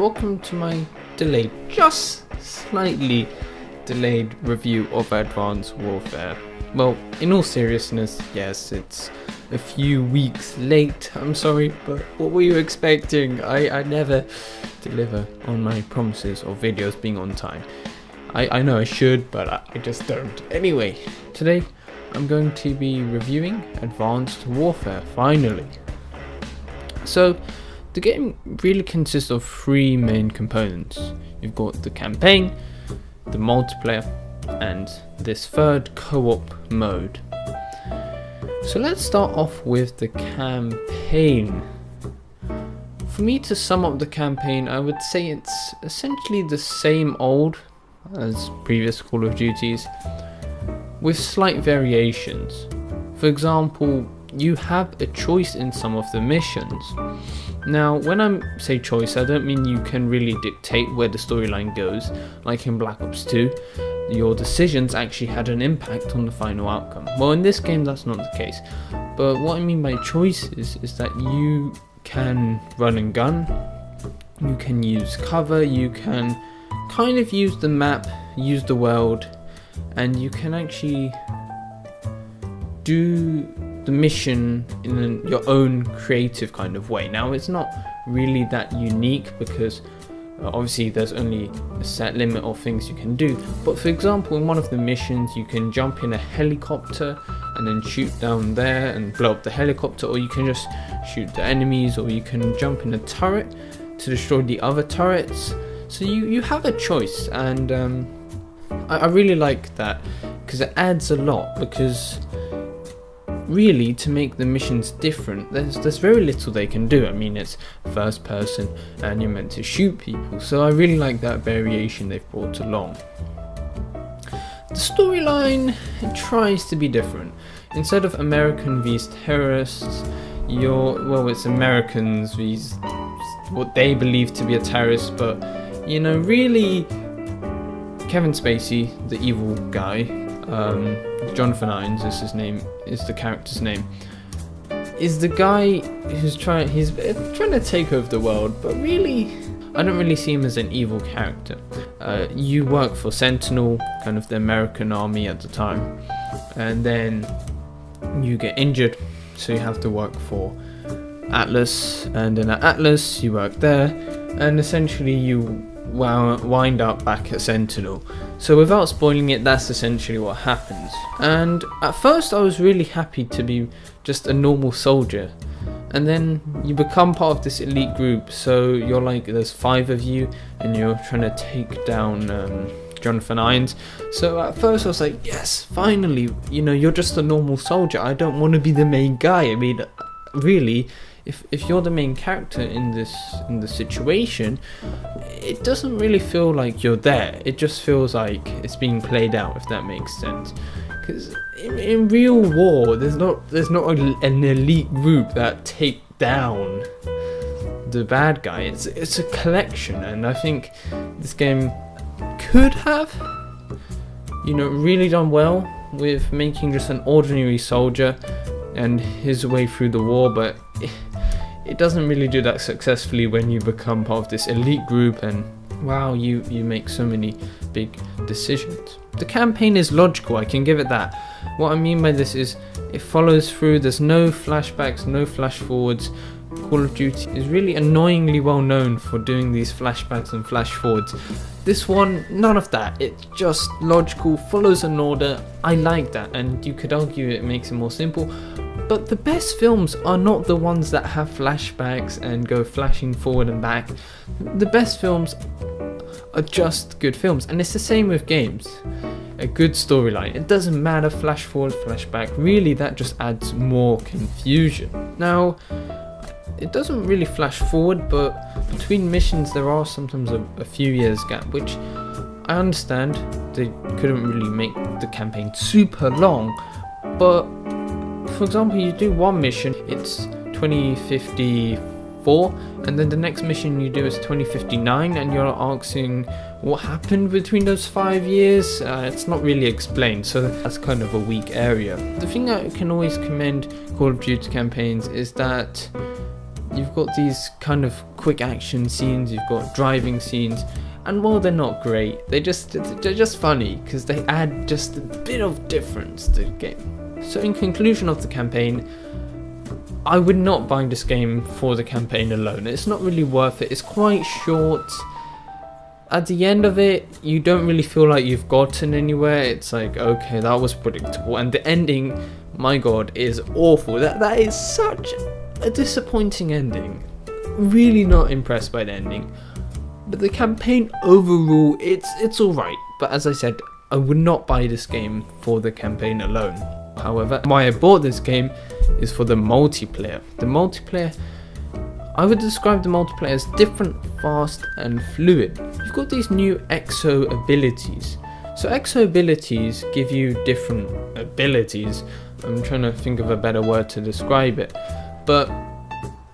welcome to my delayed, just slightly delayed review of Advanced Warfare. Well, in all seriousness, yes, it's a few weeks late, I'm sorry, but what were you expecting? I never deliver on my promises of videos being on time. I know I should, but I just don't. Anyway, today I'm going to be reviewing Advanced Warfare, finally. So, the game really consists of three main components. You've got the campaign, the multiplayer, and this third co-op mode. So let's start off with the campaign. For me to sum up the campaign, I would say it's essentially the same old as previous Call of Duties, with slight variations. For example, you have a choice in some of the missions. Now, when I say choice, I don't mean you can really dictate where the storyline goes, like in Black Ops 2. Your decisions actually had an impact on the final outcome. Well, in this game that's not the case, but what I mean by choices is that you can run and gun, you can use cover, you can kind of use the map, use the world, and you can actually do the mission in your own creative kind of way. Now, it's not really that unique because obviously there's only a set limit of things you can do, but for example, in one of the missions you can jump in a helicopter and then shoot down there and blow up the helicopter, or you can just shoot the enemies, or you can jump in a turret to destroy the other turrets. So you have a choice, and I really like that because it adds a lot, because really, to make the missions different, there's very little they can do. I mean, it's first person and you're meant to shoot people, so I really like that variation they've brought along. The storyline tries to be different. Instead of American vs terrorists, it's Americans vs what they believe to be a terrorist, but really Kevin Spacey, the evil guy, Jonathan Irons is the character's name, is the guy who's trying to take over the world, but really I don't really see him as an evil character. You work for Sentinel, kind of the American army at the time, and then you get injured, so you have to work for Atlas, and then at Atlas you work there, and essentially you wind up back at Sentinel. So without spoiling it, that's essentially what happens. And at first I was really happy to be just a normal soldier, and then you become part of this elite group. So you're like, there's 5 of you and you're trying to take down Jonathan Irons. So at first I was like, yes, finally, you're just a normal soldier. I don't want to be the main guy. I mean, really, if you're the main character in the situation, it doesn't really feel like you're there. It just feels like it's being played out, if that makes sense. Because in real war, there's not an elite group that take down the bad guy. It's a collection, and I think this game could have, really done well with making just an ordinary soldier and his way through the war, but it doesn't really do that successfully when you become part of this elite group and wow, you make so many big decisions. The campaign is logical, I can give it that. What I mean by this is it follows through, there's no flashbacks, no flash forwards. Call of Duty is really annoyingly well known for doing these flashbacks and flash forwards. This one, none of that. It's just logical, follows an order. I like that, and you could argue it makes it more simple. But the best films are not the ones that have flashbacks and go flashing forward and back. The best films are just good films, and it's the same with games. A good storyline, it doesn't matter flash forward, flashback, really that just adds more confusion. Now, it doesn't really flash forward, but between missions there are sometimes a few years gap, which I understand they couldn't really make the campaign super long, but for example, you do one mission, it's 2054, and then the next mission you do is 2059, and you're asking what happened between those 5 years. It's not really explained, so that's kind of a weak area. The thing I can always commend Call of Duty campaigns is that you've got these kind of quick action scenes, you've got driving scenes, and while they're not great, they're just funny because they add just a bit of difference to the game. So in conclusion of the campaign, I would not buy this game for the campaign alone. It's not really worth it. It's quite short. At the end of it, you don't really feel like you've gotten anywhere. It's like, okay, that was predictable. And the ending, my god, is awful. That is such a disappointing ending. Really not impressed by the ending. But the campaign overall, it's alright. But as I said, I would not buy this game for the campaign alone. However, why I bought this game is for the multiplayer. The multiplayer, I would describe the multiplayer as different, fast and fluid. You've got these new exo abilities. So exo abilities give you different abilities. I'm trying to think of a better word to describe it. But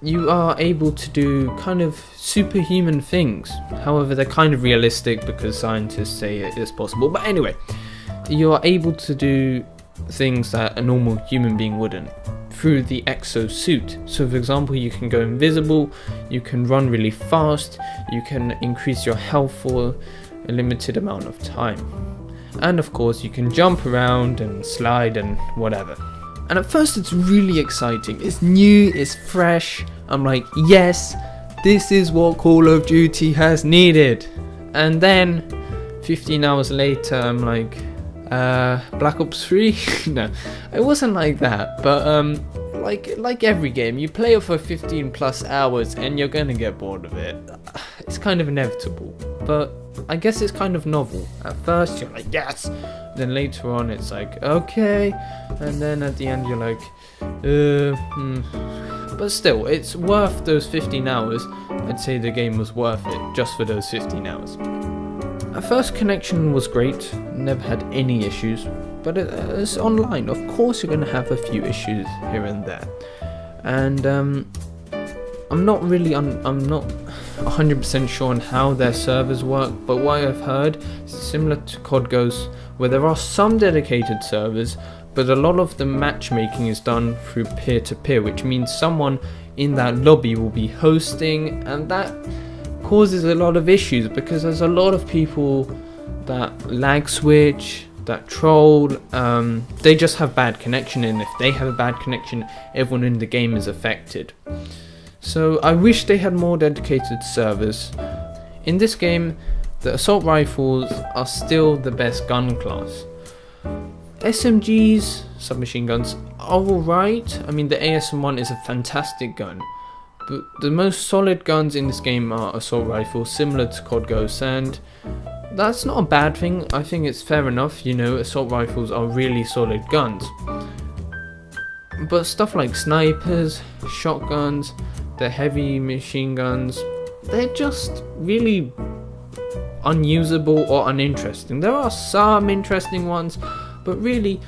you are able to do kind of superhuman things. However, they're kind of realistic because scientists say it is possible. But anyway, you are able to do things that a normal human being wouldn't through the exosuit. So for example, you can go invisible, you can run really fast, you can increase your health for a limited amount of time, and of course you can jump around and slide and whatever. And at first it's really exciting, it's new, it's fresh. I'm like, yes, this is what Call of Duty has needed. And then 15 hours later I'm like, Black Ops 3? No, it wasn't like that, but like every game, you play it for 15 plus hours and you're gonna get bored of it. It's kind of inevitable, but I guess it's kind of novel. At first you're like, yes, then later on it's like, okay, and then at the end you're like, but still, it's worth those 15 hours. I'd say the game was worth it just for those 15 hours. At first, connection was great, never had any issues, but it's online. Of course you're going to have a few issues here and there. And I'm not 100% sure on how their servers work, but what I've heard is similar to COD Ghosts, where there are some dedicated servers, but a lot of the matchmaking is done through peer-to-peer, which means someone in that lobby will be hosting, and that causes a lot of issues because there's a lot of people that lag switch, that troll, they just have bad connection, and if they have a bad connection, everyone in the game is affected. So I wish they had more dedicated servers. In this game, the assault rifles are still the best gun class. SMGs, submachine guns, are alright. I mean, the ASM-1 is a fantastic gun. But the most solid guns in this game are assault rifles, similar to COD Ghosts, and that's not a bad thing. I think it's fair enough, you know, assault rifles are really solid guns. But stuff like snipers, shotguns, the heavy machine guns, they're just really unusable or uninteresting. There are some interesting ones, but really,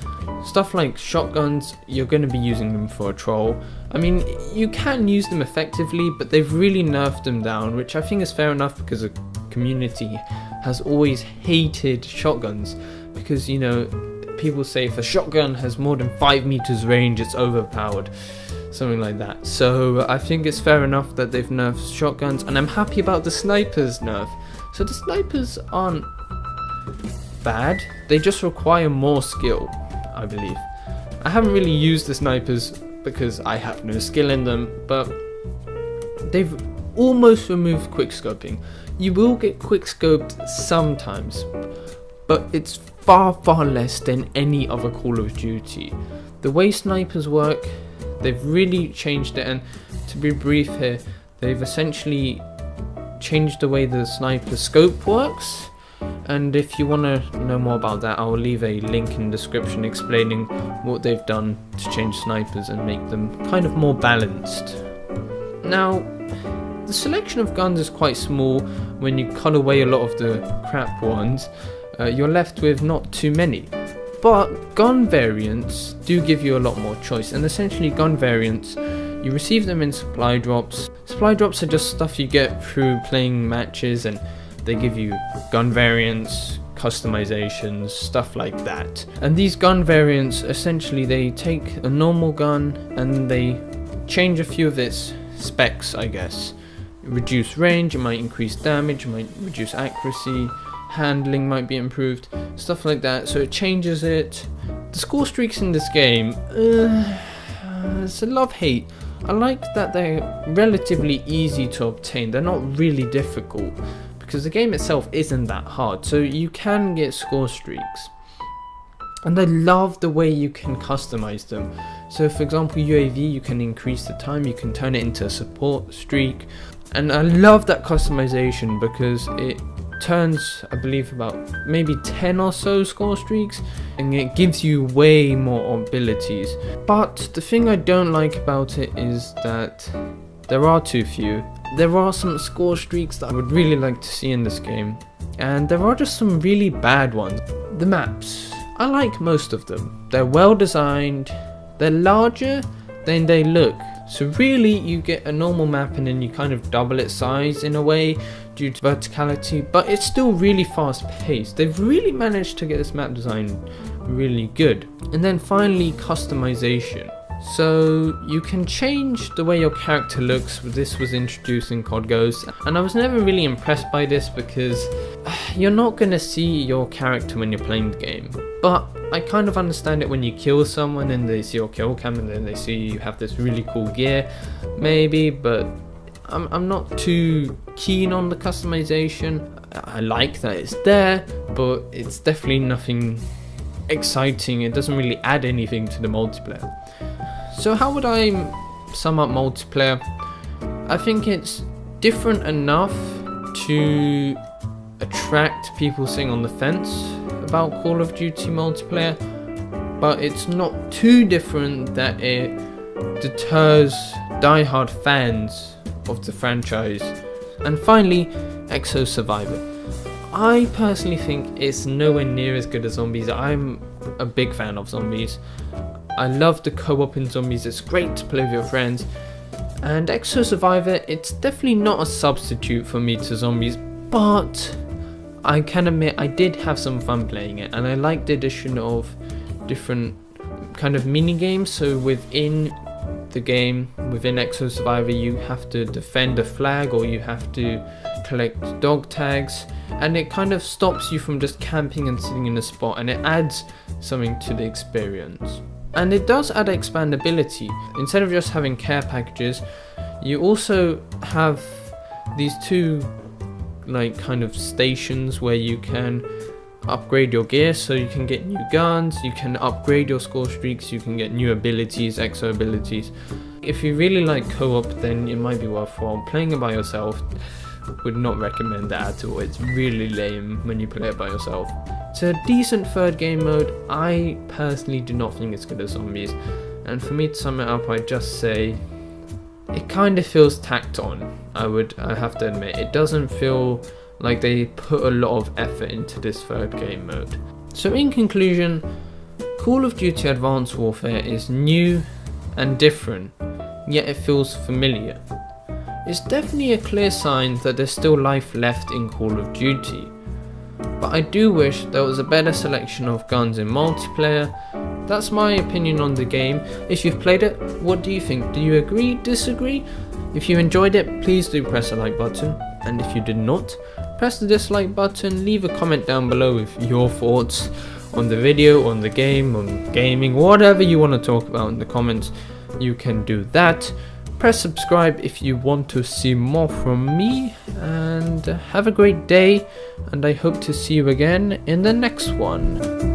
stuff like shotguns, you're going to be using them for a troll. I mean, you can use them effectively, but they've really nerfed them down, which I think is fair enough because the community has always hated shotguns. Because, you know, people say if a shotgun has more than 5 meters range, it's overpowered. Something like that. So I think it's fair enough that they've nerfed shotguns, and I'm happy about the snipers nerf. So the snipers aren't bad, they just require more skill, I believe. I haven't really used the snipers because I have no skill in them, but they've almost removed quickscoping. You will get quickscoped sometimes, but it's far less than any other Call of Duty. The way snipers work, they've really changed it, and to be brief here, they've essentially changed the way the sniper scope works. And if you want to know more about that, I'll leave a link in the description explaining what they've done to change snipers and make them kind of more balanced. Now, the selection of guns is quite small. When you cut away a lot of the crap ones, you're left with not too many. But gun variants do give you a lot more choice, and essentially gun variants, you receive them in supply drops. Supply drops are just stuff you get through playing matches, and they give you gun variants, customizations, stuff like that. And these gun variants, essentially they take a normal gun and they change a few of its specs, I guess. reduce range, it might increase damage, it might reduce accuracy, handling might be improved, stuff like that. So it changes it. The score streaks in this game, it's a love-hate. I like that they're relatively easy to obtain. They're not really difficult because the game itself isn't that hard, so you can get score streaks. And I love the way you can customize them. So for example, UAV, you can increase the time, you can turn it into a support streak. And I love that customization because it turns, I believe, about maybe 10 or so score streaks, and it gives you way more abilities. But the thing I don't like about it is that there are too few. There are some score streaks that I would really like to see in this game, and there are just some really bad ones. The maps, I like most of them. They're well designed, they're larger than they look. So really you get a normal map and then you kind of double its size in a way due to verticality, but it's still really fast paced. They've really managed to get this map design really good. And then finally, customization. So you can change the way your character looks. This was introduced in COD Ghosts, and I was never really impressed by this because you're not going to see your character when you're playing the game. But I kind of understand it when you kill someone and they see your kill cam and then they see you have this really cool gear, maybe, but I'm not too keen on the customization. I like that it's there, but it's definitely nothing exciting. It doesn't really add anything to the multiplayer. So how would I sum up multiplayer? I think it's different enough to attract people sitting on the fence about Call of Duty multiplayer, but it's not too different that it deters diehard fans of the franchise. And finally, Exo Survivor. I personally think it's nowhere near as good as Zombies. I'm a big fan of Zombies. I love the co-op in Zombies, it's great to play with your friends. And Exo Survivor, it's definitely not a substitute for me to Zombies, but I can admit I did have some fun playing it, and I like the addition of different kind of mini games. So within the game, within Exo Survivor, you have to defend a flag or you have to collect dog tags, and it kind of stops you from just camping and sitting in a spot, and it adds something to the experience. And it does add expandability. Instead of just having care packages, you also have these two like kind of stations where you can upgrade your gear, so you can get new guns, you can upgrade your score streaks, you can get new abilities, exo abilities. If you really like co-op, then it might be worthwhile. Playing it by yourself, would not recommend that at all. It's really lame when you play it by yourself. It's a decent third game mode. I personally do not think it's good as Zombies, and for me to sum it up, I'd just say it kind of feels tacked on. I have to admit, it doesn't feel like they put a lot of effort into this third game mode. So in conclusion, Call of Duty Advanced Warfare is new and different, yet it feels familiar. It's definitely a clear sign that there's still life left in Call of Duty, but I do wish there was a better selection of guns in multiplayer. That's my opinion on the game. If you've played it, what do you think? Do you agree, disagree? If you enjoyed it, please do press the like button, and if you did not, press the dislike button. Leave a comment down below with your thoughts on the video, on the game, on gaming, whatever you want to talk about in the comments, you can do that. Press subscribe if you want to see more from me, and have a great day, and I hope to see you again in the next one.